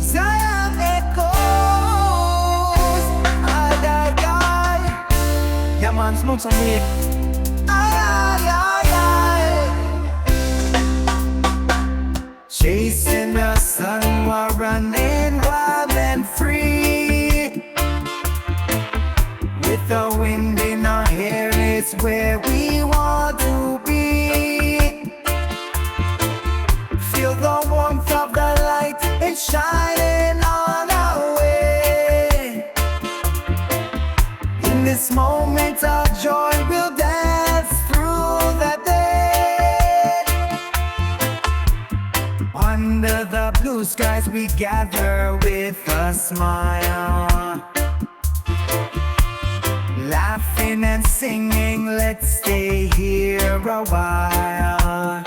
Zion echoes, ay, ay, ay. Yeah, man, smoke some weed. Ay, ay, ay, ay. Chasing the sun while running wild and free. With the wind in our hair, it's where we want to be. Feel the warmth of the light, it's shining on our way. In this moment of joy, we'll dance through the day. Under the blue skies, we gather with a smile. Laughing and singing, let's stay here a while.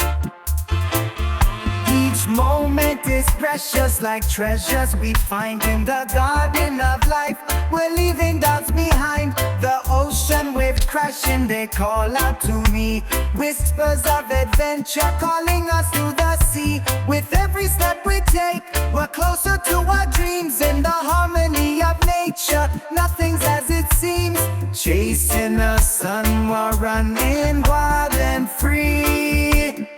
Each moment is precious like treasures we find in the garden of life. We're leaving doubts behind. The ocean waves crashing, they call out to me. Whispers of adventure calling us to the sea. With every step we take, we're closer to our dreams. In the harmony of nature, nothing's as it seems. Chasing the sun while running wild and free.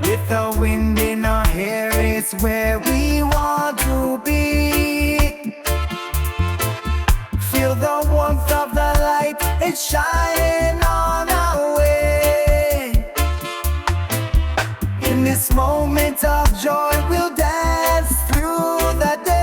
With the wind in our hair, it's where we want to be. Feel the warmth of the light, it's shining on our way. In this moment of joy, we'll dance through the day.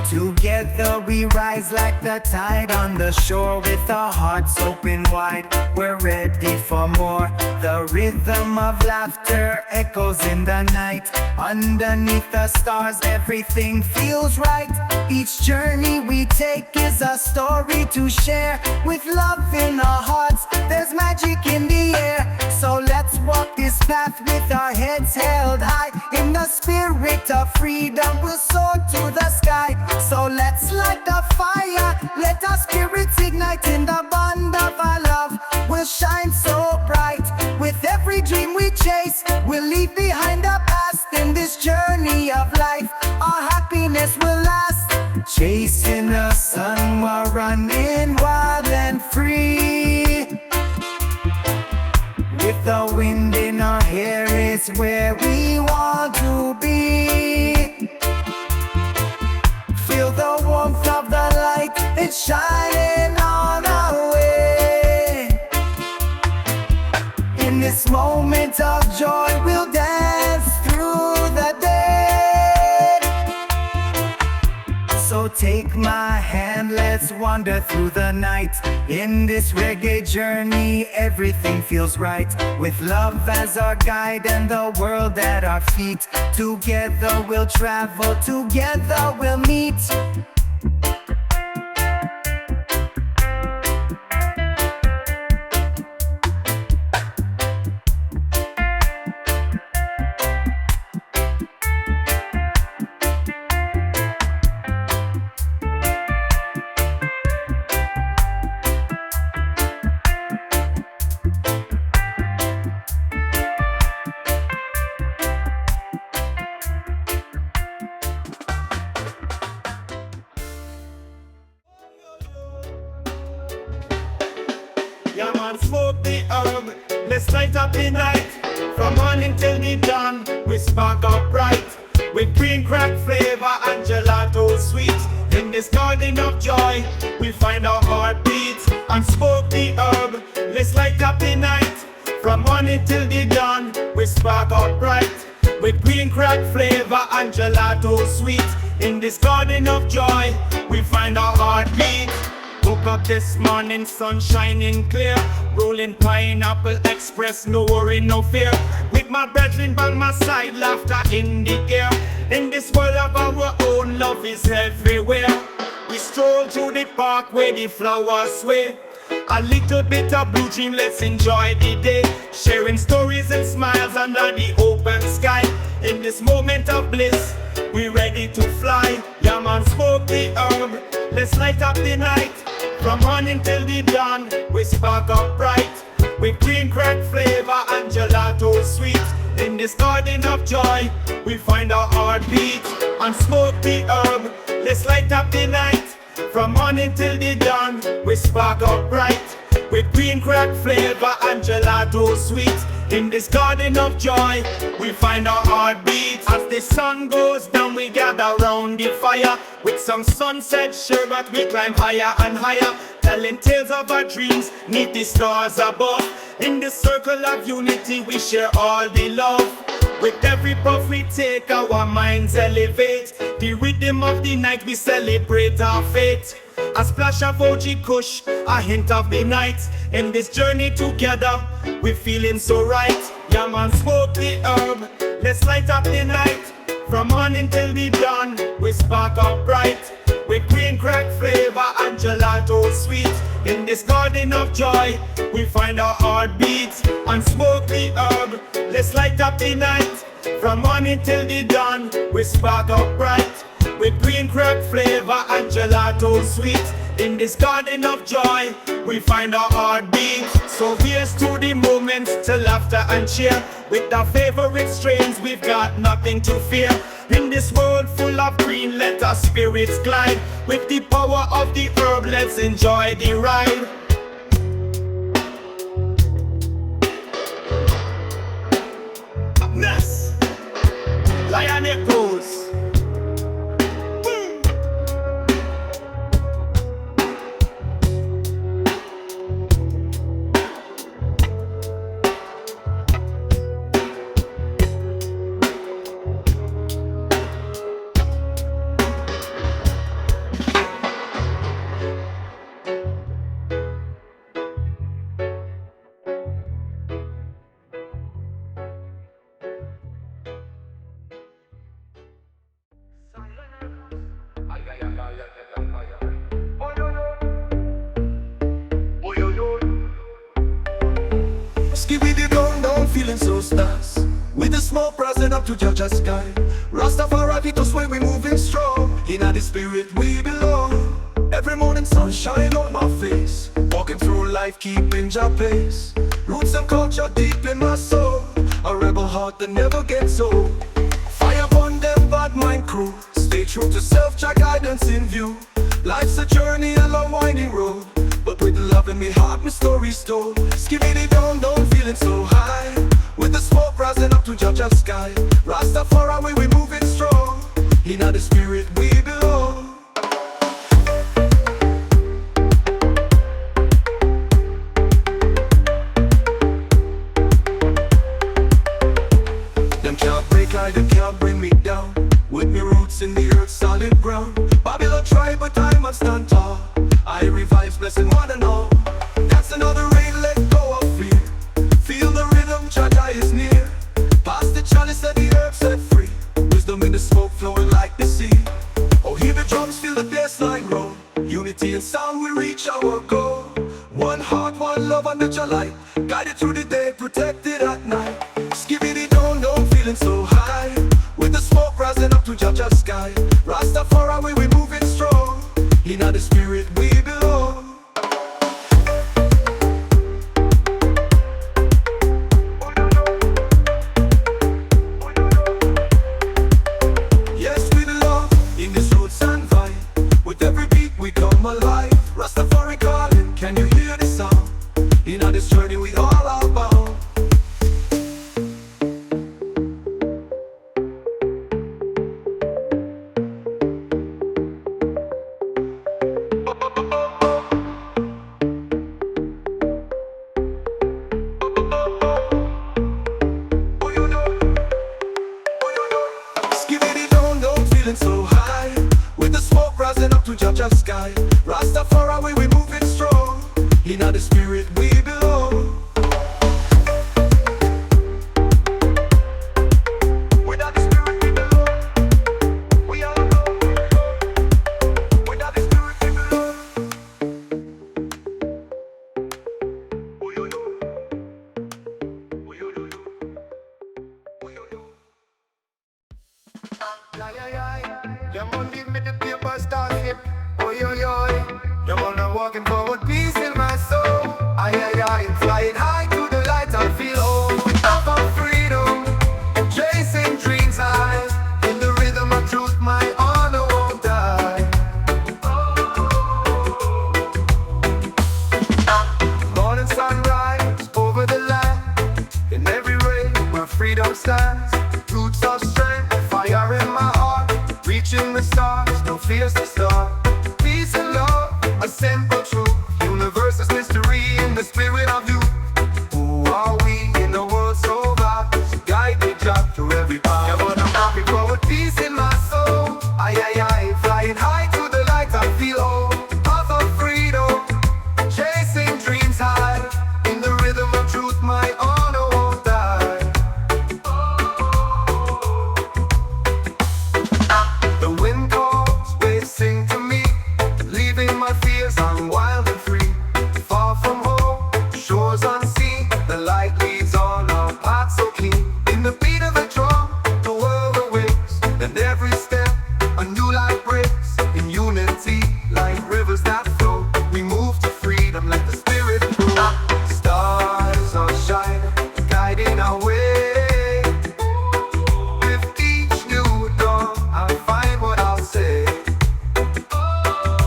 Together we rise like the tide on the shore. With our hearts open wide, we're ready for more. The rhythm of laughter echoes in the night. Underneath the stars, everything feels right. Each journey we take is a story to share. With love in our hearts, there's magic in the air. So let's walk this path with our heads held high. In the spirit of freedom, we'll soar to the sky. So let's light the fire, let our spirits ignite. In the bond of our love, we'll shine so bright. With every dream we chase, we'll leave behind the past. In this journey of life, our happiness will last. Chasing the sun while running wild and free. With the wind in our hair, it's where we want to be. Feel the warmth of the light, it's shining on our way. In this moment of joy, we'll dance through the day. So take my hand, let's wander through the night. In this reggae journey, everything feels right. With love as our guide and the world at our feet. Together we'll travel, together we'll meet. Yeah, man, smoke the herb. Let's light up the night. From morning till the dawn, we spark up bright. With green crack flavor and gelato sweet. In this garden of joy, we find our heartbeat. And smoke the herb. Let's light up the night. From morning till the dawn, we spark up bright. With green crack flavor and gelato sweet. In this garden of joy, we find our heartbeat. Woke up this morning, sun shining clear. Rolling Pineapple Express, no worry, no fear. With my brethren by my side, laughter in the air. In this world of our own, love is everywhere. We stroll through the park where the flowers sway. A little bit of blue dream, let's enjoy the day. Sharing stories and smiles under the open sky. In this moment of bliss, we ready to fly. Yeah man, smoke the herb, let's light up the night. From morning till the dawn, we spark up bright. With green crack flavor and gelato sweet. In this garden of joy, we find our heartbeat. And smoke the herb, let's light up the night. From morning till the dawn, we spark up bright. With green crack flavor and gelato sweet. In this garden of joy, we find our heartbeat. As the sun goes down, we gather round the fire. With some sunset sherbet, we climb higher and higher. Telling tales of our dreams, neath the stars above. In the circle of unity, we share all the love. With every puff we take, our minds elevate. The rhythm of the night, we celebrate our fate. A splash of OG Kush, a hint of the night. In this journey together, we feeling so right. Yeah man, smoke the herb, let's light up the night. From morning till the dawn, we spark up bright. With green crack flavor and gelato sweet. In this garden of joy, we find our heartbeats. And smoke the herb, let's light up the night. From morning till the dawn, we spark up bright. With green crack flavor and gelato sweet. In this garden of joy, we find our heartbeat. So here's to the moments, to laughter and cheer. With our favorite strains, we've got nothing to fear. In this world full of green, let our spirits glide. With the power of the herb, let's enjoy the ride. Up next, Lion Echoes. Skibidi down, feeling so stars. With the smoke rising up to Ganja sky. Rastafari Way us when we moving strong. In the spirit we belong. Every morning sunshine on my face. Walking through life keeping Jah pace. Roots and culture deep in my soul. A rebel heart that never gets old. Fire upon them bad mind crew. Stay true to self, Jah guidance in view. Life's a journey, a long winding road. But with love in me heart, my story's told. Skibidi down, feeling so high. With the smoke rising up to Ganja sky. Rastafari Way, we moving strong. In the spirit we belong. Them can't break like them can't bring me down. With me roots in the earth, solid ground. Babylon try, but I must stand tall. Irie vibes, blessing one and all. That's another rain, let go of fear. Feel the rhythm, Jah is near. Pass the chalice, let the herb set free. Wisdom in the smoke, flowing like the sea. Oh, hear the drums, feel the bassline roll. Unity and sound, we reach our goal. One heart, one love under Jah light. Guided through the day, protected at night. Skibidi down, feeling so high. With the smoke rising up to Ganja sky. Rastafari Way, we moving strong. In the spirit we belong. Yes, we belong in this roots and vibe. With every beat we come alive. Rastafari calling, can you hear the sound? In this journey we all are bound. Feeling so high. With the smoke rising up to Ganja sky. Rastafari Way, we moving strong. In the spirit we belong. Without the spirit we belong. We all alone. Without the spirit we belong. Oh, yo, yo. Oh, yo, yo, yo. Oh, yo, yo. Your man give me the paper start hip. Oh yo yo. Your man I'm walking forward, peace in my soul. Aye, flying high to the light, I feel home. Up of freedom, chasing dreams high. In the rhythm of truth, my honor won't die. Morning sunrise over the land. In every ray where freedom stands. Roots of strength, fire in my heart. Reaching the stars, no fears to start. Peace and love, a simple truth. Universe's mystery in the spirit of you. Who are we in a world so vast? Guide me Jah through every path. Yeah, but I'm walking forward, peace in my soul. Aye, flying high to the light, I feel home. Path of freedom, chasing dreams high. In the rhythm of truth, my honor won't die. The wind calls, waves sing to me, leaving my fears, I'm wild and free. Far from home, shores unseen, the light leads on our path so clean. In the beat of the drum, the world awakes, and every step, a new light breaks. In unity, like rivers that flow, we move to freedom, let the spirit grow. Stars are shining, guiding our way. With each new dawn, I find what I'll say.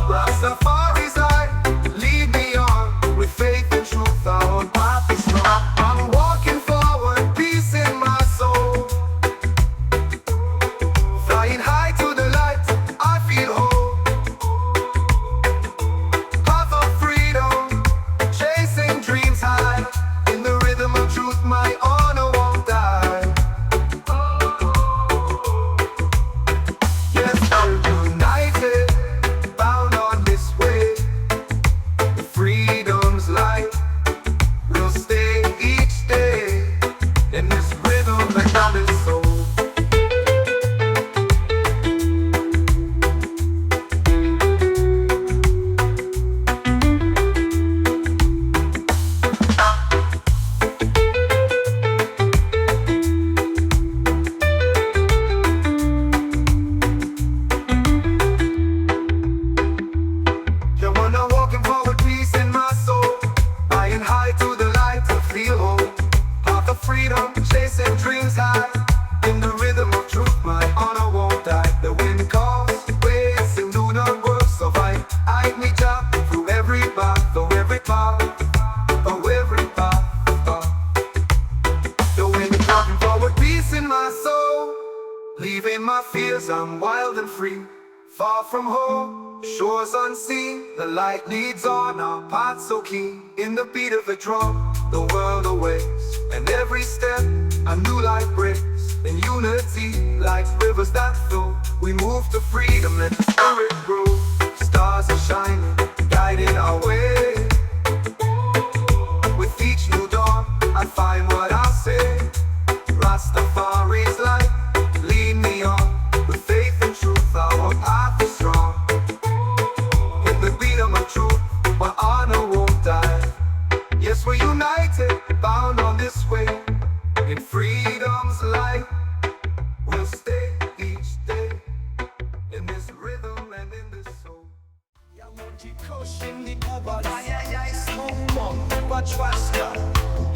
Rastafari's light, lead me on. With faith and truth, our path is strong. I'm walking forward, peace in my soul. Flying high to the light, I feel whole. Path of freedom, chasing dreams high. In the rhythm of truth, my honor won't die. Yes, we're united, bound on this way. Freedom's light will stay each day. In this rhythm that God is soul. Yeah, when I'm walking forward, peace in my soul. Flying high to the light, I feel home. Path of freedom, chasing dreams high. In the rhythm of truth, my honor won't die. The wind calls, waves sing, do not words survive. I meet Jah through every path, oh every path, oh every path. The wind walking forward, peace in my soul. Leaving my fears, I'm wild and free. Far from home, shores unseen, the light leads on, our path so keen. In the beat of the drum, the world awakes, and every step, a new light breaks. In unity, like rivers that flow, we move to freedom, let the spirit grow. Stars are shining, guiding our way. With each new dawn, I find what I'll say. Rastafari's light, lead me on. With faith and truth, our path is strong. In the beat of my truth, my honor won't die. Yes, we're united, bound on this way. In freedom's light, we'll stay each day. In this rhythm and in this soul. Kush in the Irie Smoke, watch Rasta.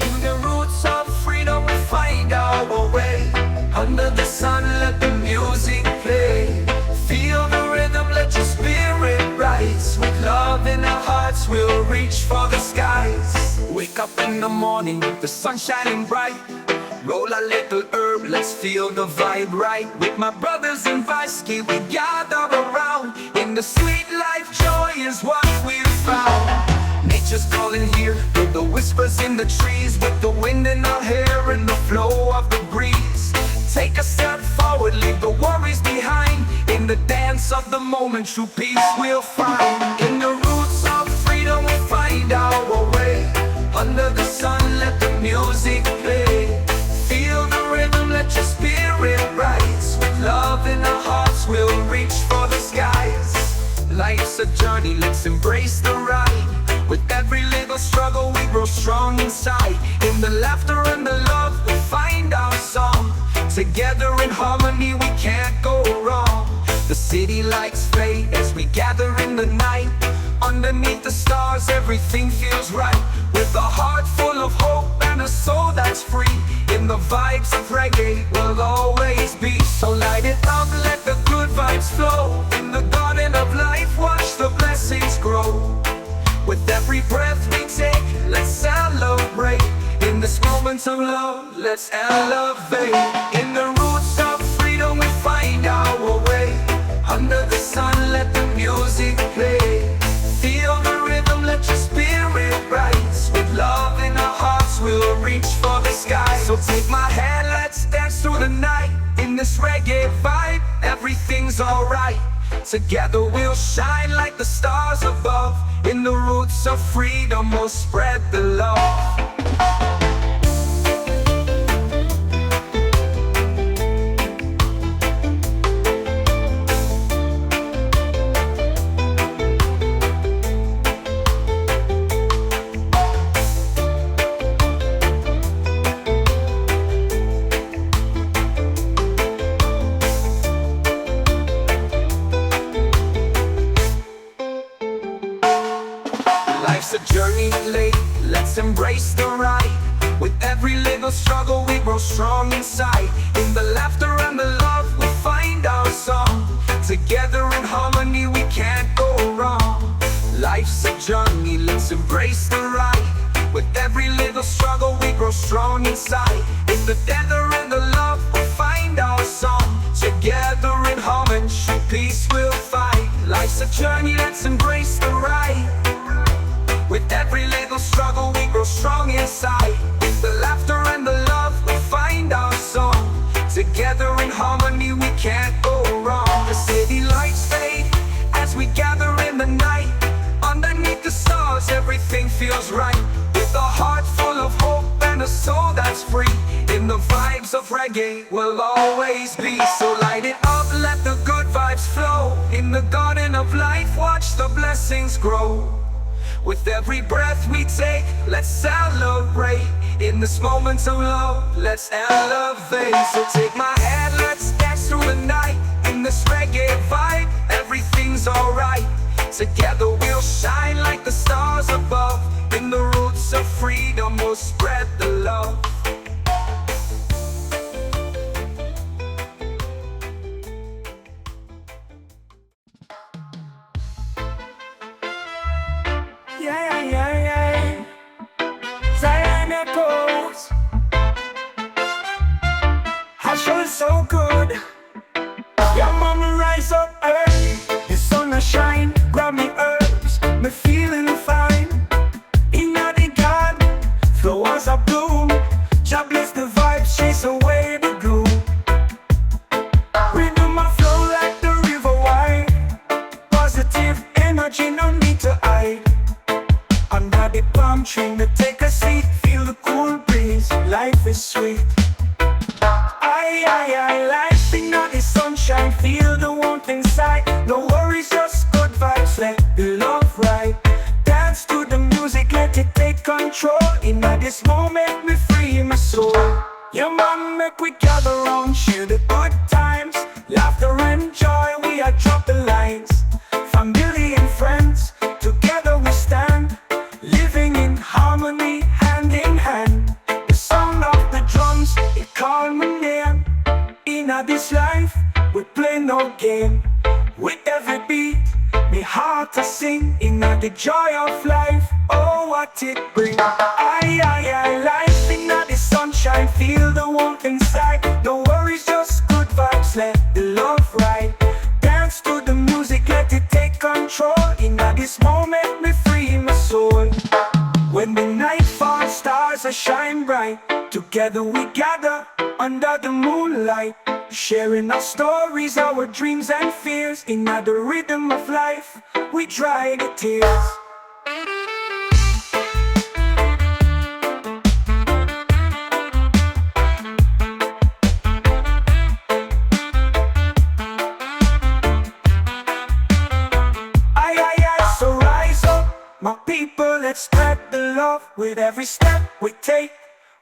In the roots of freedom we find our way. Under the sun let the music play. Feel the rhythm, let your spirit rise. With love in our hearts we'll reach for the skies. Wake up in the morning, the sun shining bright. Roll a little herb, let's feel the vibe right. With my brothers in Visky we gather around. In the sweet life, joy is what we've found. Nature's calling here, with the whispers in the trees. With the wind in our hair and the flow of the breeze. Take a step forward, leave the worries behind. In the dance of the moment, true peace we'll find. In the roots of freedom we find our way. Under the sun, let the music play. Feel the rhythm, let your spirit rise. With love in our hearts, we'll reach for the skies. Life's a journey, let's embrace the ride. With every little struggle, we grow strong inside. In the laughter and the love, we find our song. Together in harmony, we can't go city lights fade as we gather in the night. Underneath the stars, everything feels right. With a heart full of hope and a soul that's free. In the vibes of reggae, we'll always be. So light it up, let the good vibes flow. In the garden of life, watch the blessings grow. With every breath we take, let's celebrate. In this moment of love, let's elevate. In the roots of freedom, we find our way. Under the sun, let the music play. Feel the rhythm, let your spirit rise. With love in our hearts, we'll reach for the sky. So take my hand, let's dance through the night. In this reggae vibe, everything's alright. Together we'll shine like the stars above. In the roots of freedom, we'll spread the love. Life's a journey late, let's embrace the ride. With every little struggle we grow strong inside. In the laughter and the love we find our song. Together in harmony we can't go wrong. Life's a journey, let's embrace the ride. With every little struggle we grow strong inside. In the tether and the love we find our song. Together in harmony, peace we'll find. Life's a journey, let's embrace the ride. With every little struggle we grow strong inside. With the laughter and the love we find our song. Together in harmony we can't go wrong. The city lights fade as we gather in the night. Underneath the stars everything feels right. With a heart full of hope and a soul that's free. In the vibes of reggae we'll always be. So light it up, let the good vibes flow. In the garden of life watch the blessings grow. With every breath we take, let's celebrate. In this moment of love, let's elevate. So take my hand, let's dance through the night. In this reggae vibe, everything's alright. Together we'll shine like the stars above. In the roots of freedom, we'll spread the love. So good. Your mama rise up early, the sun a shine. Grab me herbs, me feeling fine. Inna the garden, flowers are bloom. Jah bless the vibes, chase away the gloom. Rhythm a flow like the river wide. Positive energy, no need to hide. Under the palm tree, me take a seat. Feel the cool breeze, life is sweet. Life in the sunshine, feel the warmth inside. No worries, just good vibes, let the love ride. Dance to the music, let it take control. In this moment, me free my soul. Your mom make we gather round, share the good times. Laughter and joy, we are drop the lines. Family and friends, together we stand. Living in harmony, hand in hand. The sound of the drums, it call my name. In this life, we play no game. With every beat, me heart to sing. In the joy of life, oh what it brings. Life in the sunshine, feel the warmth inside. No worries, just good vibes, let the love ride. Dance to the music, let it take control. In this moment, me free my soul. When the night falls, stars are shine bright. Together we gather under the moonlight, sharing our stories, our dreams and fears. In the rhythm of life, we dry the tears. So rise up, my people, let's spread the love. With every step we take,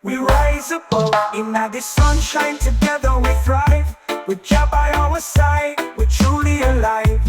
we rise above. In the sunshine, together we thrive. With Jah by our side, we're truly alive.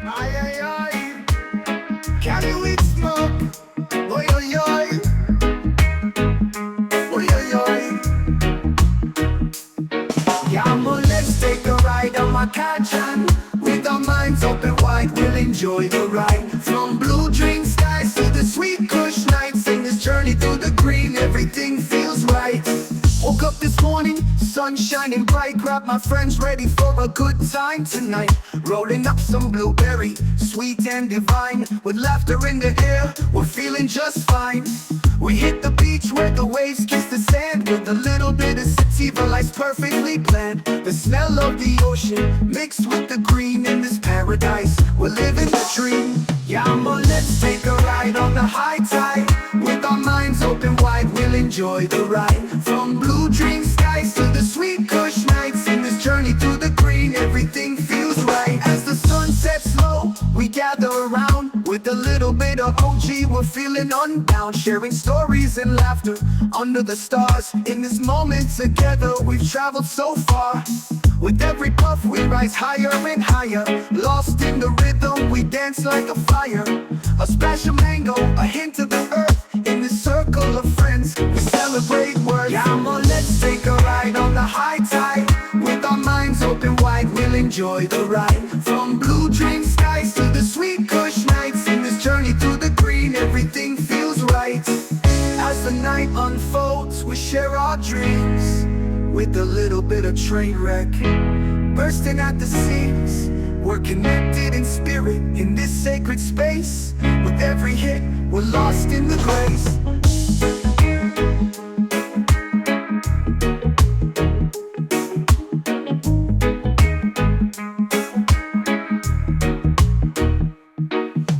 Aye, aye, aye. Can you eat smoke? Oi, oi, oi. Oi, oi, oi. Yeah, but let's take a ride on my Kajan. With our minds open wide, we'll enjoy the ride. From blue dream skies to the sweet Kush nights. In this journey through the green, everything feels right. Woke up this morning, sun shining bright. Grab my friends, ready for a good time tonight. Rolling up some blueberry, sweet and divine. With laughter in the air, we're feeling just fine. We hit the beach where the waves kiss the sand. With a little bit of sativa, life's perfectly planned. The smell of the ocean mixed with the green. In this paradise, we're living the dream. Yeah, but let's take a ride on the high tide. With our minds open wide, we'll enjoy the ride. From blue dream skies to the sweet Kush nights. In this journey through the green, everything feels right. As the sun sets low, we gather around. With a little bit of OG, we're feeling unbound. Sharing stories and laughter under the stars. In this moment together, we've traveled so far. With every puff, we rise higher and higher. Lost in the rhythm, we dance like a fire. A splash of mango, a hint of the earth. In this circle of friends, we celebrate worth. Yeah, but let's take a ride on the high tide. With our minds open wide, we'll enjoy the ride. From blue dream skies to the sweet Kush nights. In this journey through the green, everything feels right. As the night unfolds, we share our dreams. With a little bit of train wreck, bursting at the seams. We're connected in spirit in this sacred space. With every hit, we're lost in the grace.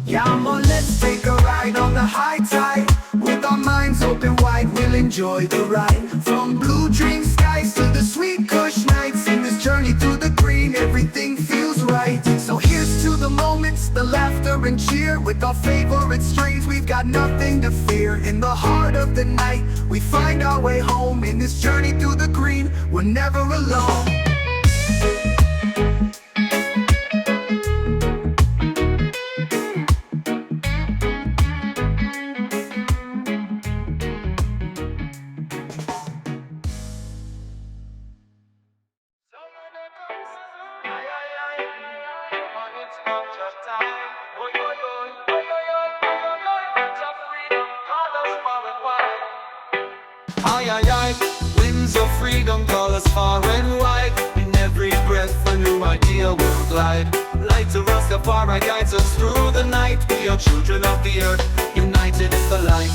Yeah, but let's take a ride on the high tide. With our minds open wide, we'll enjoy the ride. From blue dream skies to the sweet Kush nights. In this journey through the green, everything feels right. So here's to the moments, the laughter and cheer. With our favorite strains, we've got nothing to fear. In the heart of the night, we find our way home. In this journey through the green, we're never alone. Aye, aye, aye. Winds of freedom call us far and wide. In every breath a new idea will glide. Light of Rastafari guides us through the night. We are children of the earth, united in the light.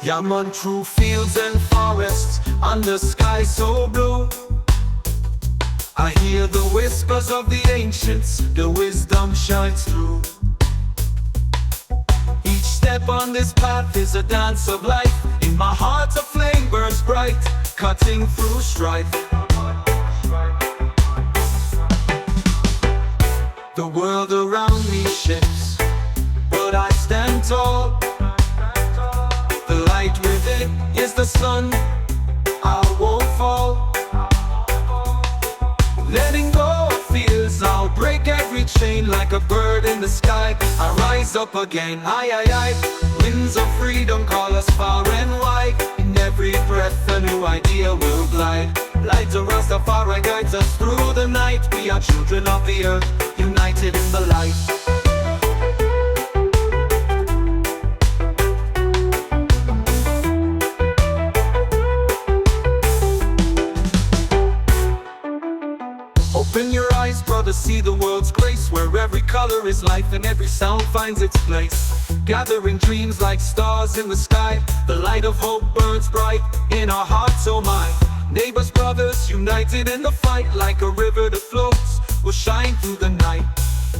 Yeah, man, through fields and forests, under sky so blue, I hear the whispers of the ancients, the wisdom shines through. Each step on this path is a dance of life. In my heart a flame burns bright, cutting through strife. The world around me shifts, but I stand tall. light is the sun. I won't fall. Letting go of fears, I'll break every chain like a bird in the sky. I rise up again, aye, aye, aye. Winds of freedom call us far and wide. In every breath a new idea will glide. Light of Rastafari guides us through the night. We are children of the earth, united in the light. Open your eyes, brother, see the world's grace, where every color is life and every sound finds its place. Gathering dreams like stars in the sky, the light of hope burns bright in our hearts, oh my. Neighbors, brothers, united in the fight, like a river that floats, will shine through the night.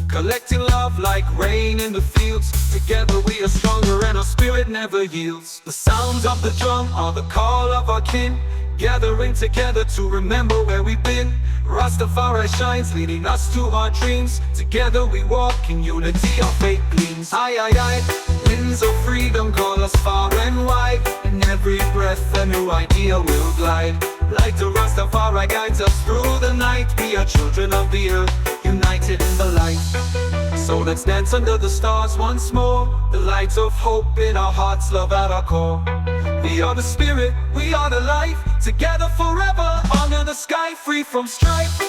Collecting love like rain in the fields, together we are stronger and our spirit never yields. The sounds of the drum are the call of our kin, gathering together to remember where we've been. Rastafari shines, leading us to our dreams. Together we walk in unity, our faith gleams. Aye, aye, aye. Winds of freedom call us far and wide. In every breath a new idea will glide. Light of Rastafari guides us through the night. We are children of the earth, united in the light. So let's dance under the stars once more. The light of hope in our hearts, love at our core. We are the spirit, we are the life. Together forever, under the sky, free from strife.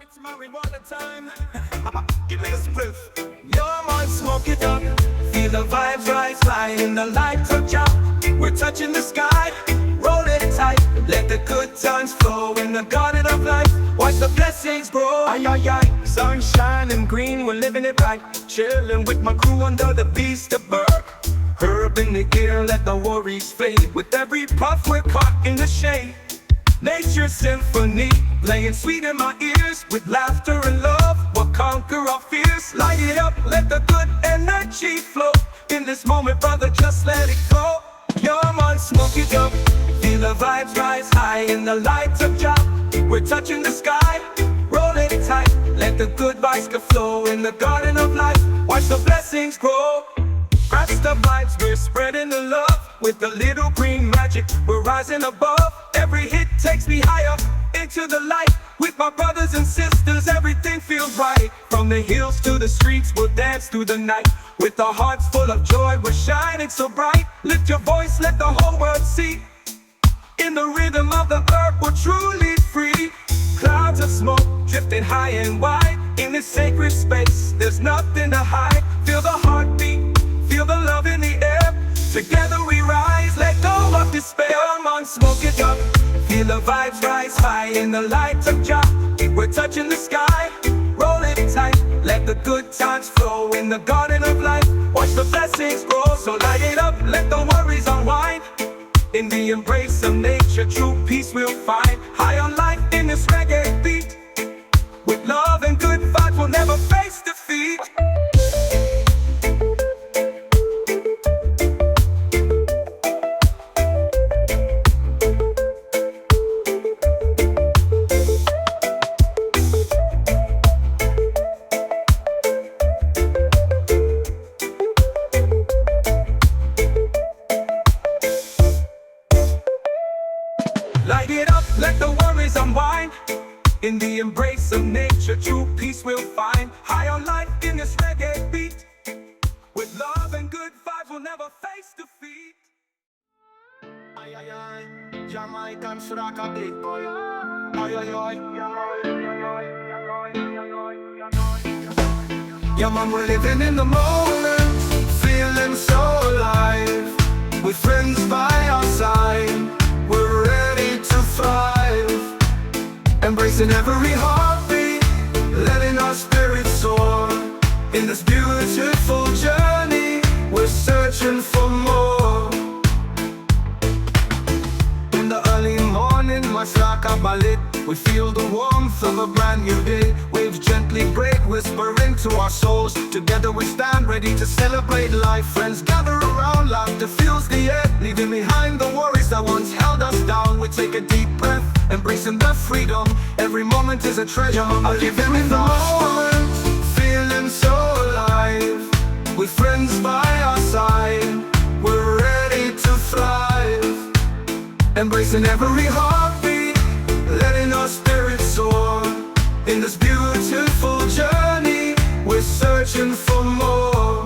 It's marijuana time. Give me a spliff. Yo, man, smoke it up. Feel the vibes rise high in the light of Jah. We're touching the sky, roll it tight. Let the good times flow in the garden of life. Watch the blessings grow. Aye, aye, aye. Sunshine and green, we're living it right. Chilling with my crew under the beast of bird. Herb in the air, let the worries fade. With every puff, we're caught in the shade. Nature's symphony, playing sweet in my ears. With laughter and love, we'll conquer our fears. Light it up, let the good energy flow. In this moment, brother, just let it go. Yo, man, smoke it up. Feel the vibes rise high in the light of Jah. We're touching the sky, roll it tight. Let the good vibes go flow in the garden of life. Watch the blessings grow. Catch the vibes, we're spreading the love. With a little green magic, we're rising above. Every hit takes me higher into the light. With my brothers and sisters, everything feels right. From the hills to the streets, we'll dance through the night. With our hearts full of joy, we're shining so bright. Lift your voice, let the whole world see. In the rhythm of the earth, we're truly free. Clouds of smoke drifting high and wide. In this sacred space, there's nothing to hide. Feel the heartbeat, feel the love in the air. Together we rise, let go of despair. Come on, smoke it up. Feel the vibes rise high in the light of Jah. We're touching the sky, roll it tight. Let the good times flow in the garden of life. Watch the blessings grow, so light it up. Let the worries unwind. In the embrace of nature, true peace we'll find. High on life in this reggae beat. With love and good vibes, we'll never face defeat. Light it up, let the worries unwind. In the embrace of nature, true peace we'll find. High on life in this reggae beat. With love and good vibes, we'll never face defeat. Aye, aye, aye. Jamaican Shraka big boy. Aye, aye, aye. Yeah, man, we're living in the moment, feeling so alive. With friends by our side, we're ready to thrive. Embracing every heartbeat, letting our spirits soar. In this beautiful journey, we're searching for more. In the early morning, my slaka balit. We feel the warmth of a brand new day. Waves gently break, whispering to our souls. Together we stand ready to celebrate life. Friends gather around, laughter fills the air, leaving behind the worries that once held us down. We take a deep breath, embracing the freedom. Every moment is a treasure. I'll give him in the moment, feeling so alive. With friends by our side, we're ready to thrive. Embracing every heartbeat, letting our spirits soar. In this beautiful journey, we're searching for more.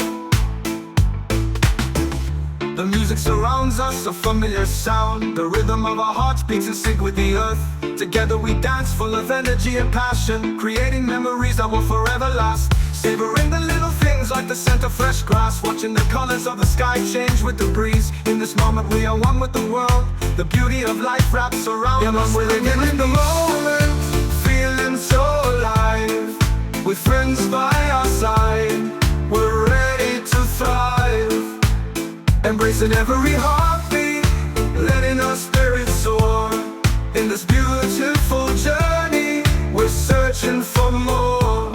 The music surrounds us, a familiar sound. The rhythm of our hearts beats in sync with the earth. Together we dance full of energy and passion, creating memories that will forever last. Savoring the little things like the scent of fresh grass, watching the colors of the sky change with the breeze. In this moment we are one with the world. The beauty of life wraps around us. We're living in the moment, feeling so alive. With friends by our side, we're ready to thrive. Embracing every heartbeat, letting our spirits soar. In this beautiful journey, we're searching for more.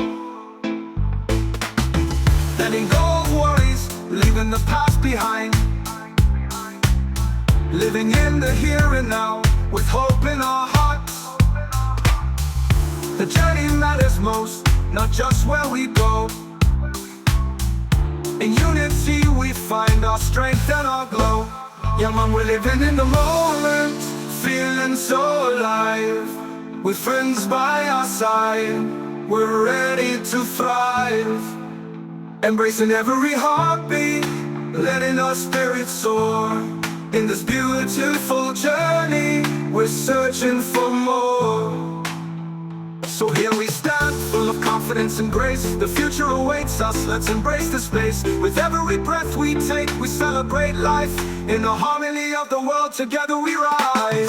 Letting go of worries, leaving the past behind. Living in the here and now, with hope in our hearts. The journey matters most, not just where we go. In unity we find our strength and our glow. Yeah man, we're living in the moment, feeling so alive. With friends by our side, we're ready to thrive. Embracing every heartbeat, letting our spirits soar. In this beautiful journey, we're searching for more. So here we stand, full of confidence and grace. The future awaits us, let's embrace the space. With every breath we take, we celebrate life. In the harmony of the world, together we rise.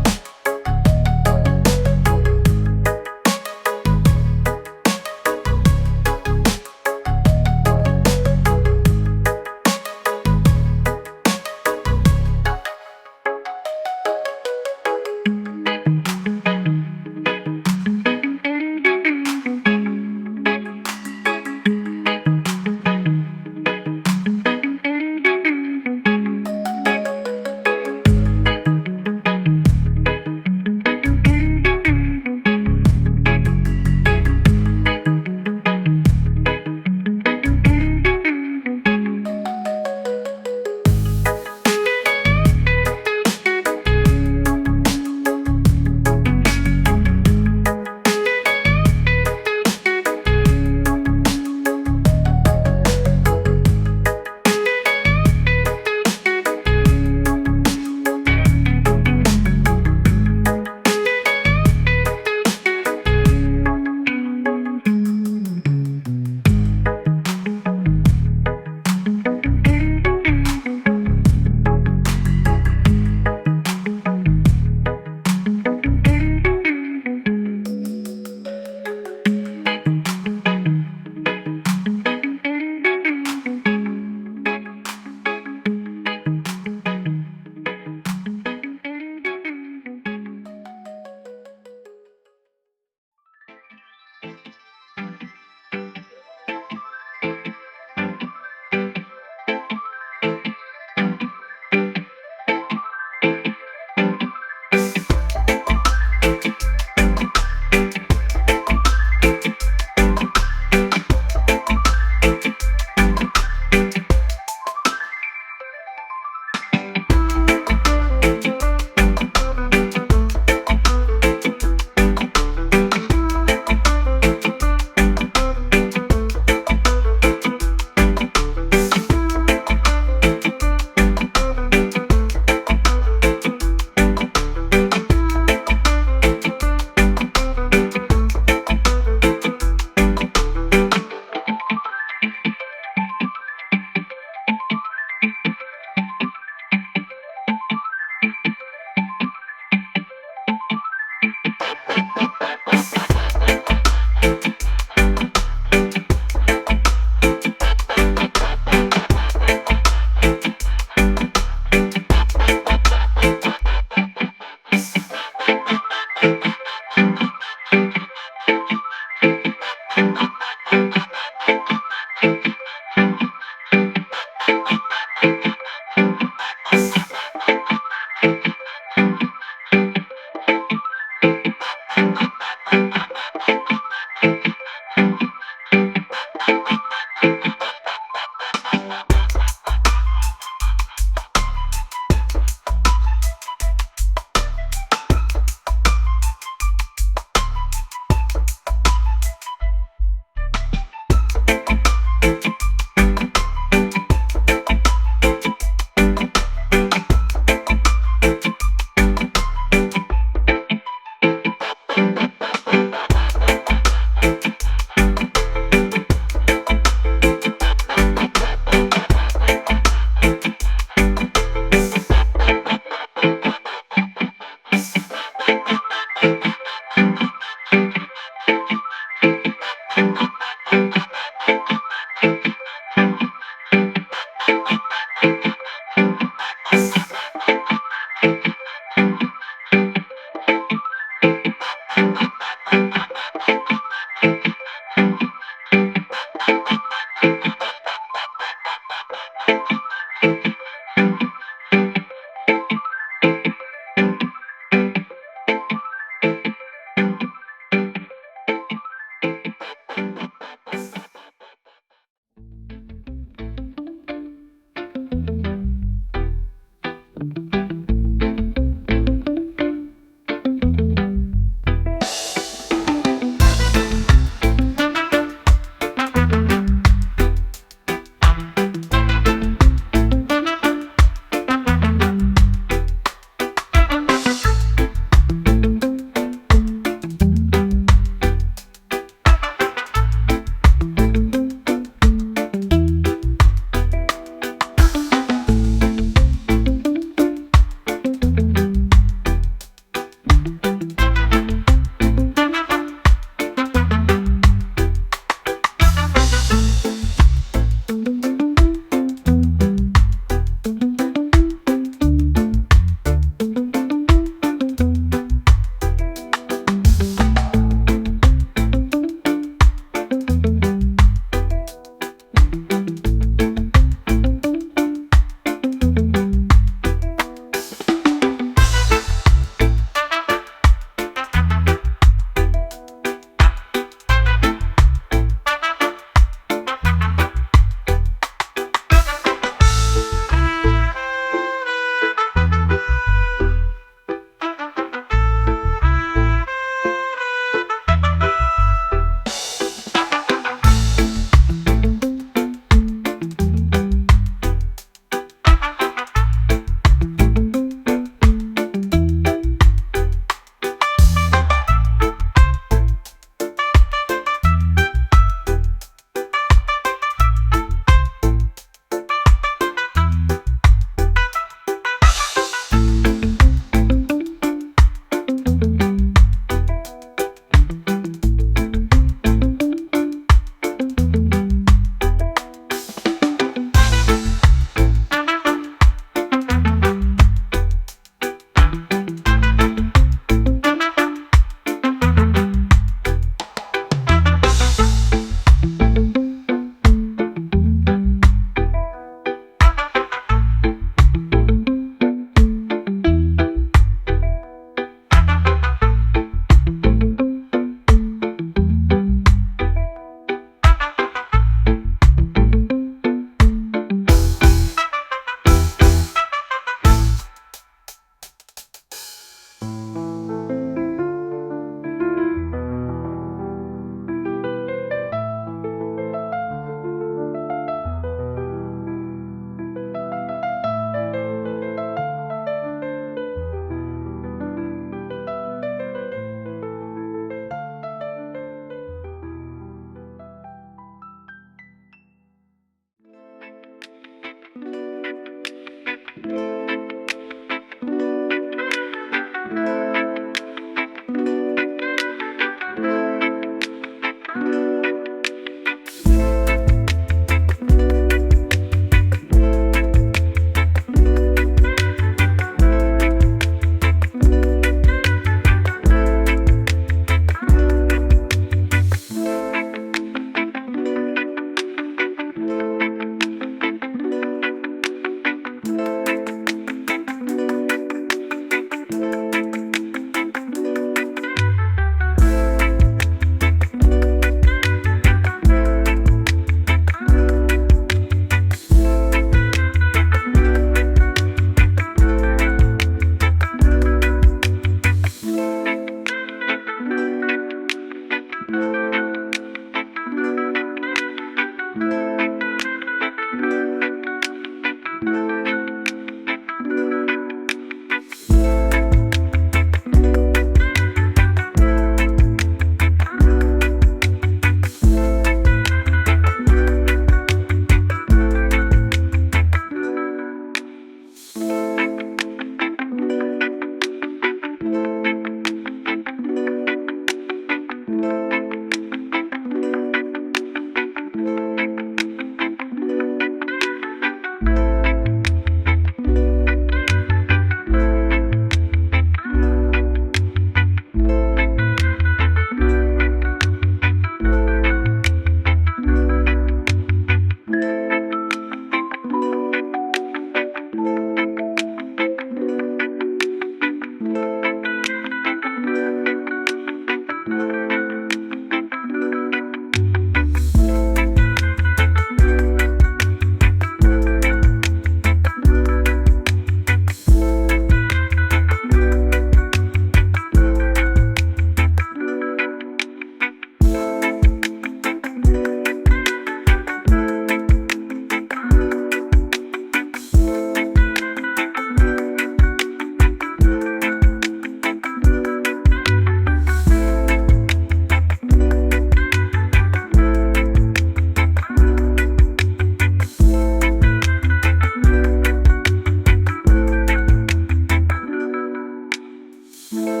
Remedies.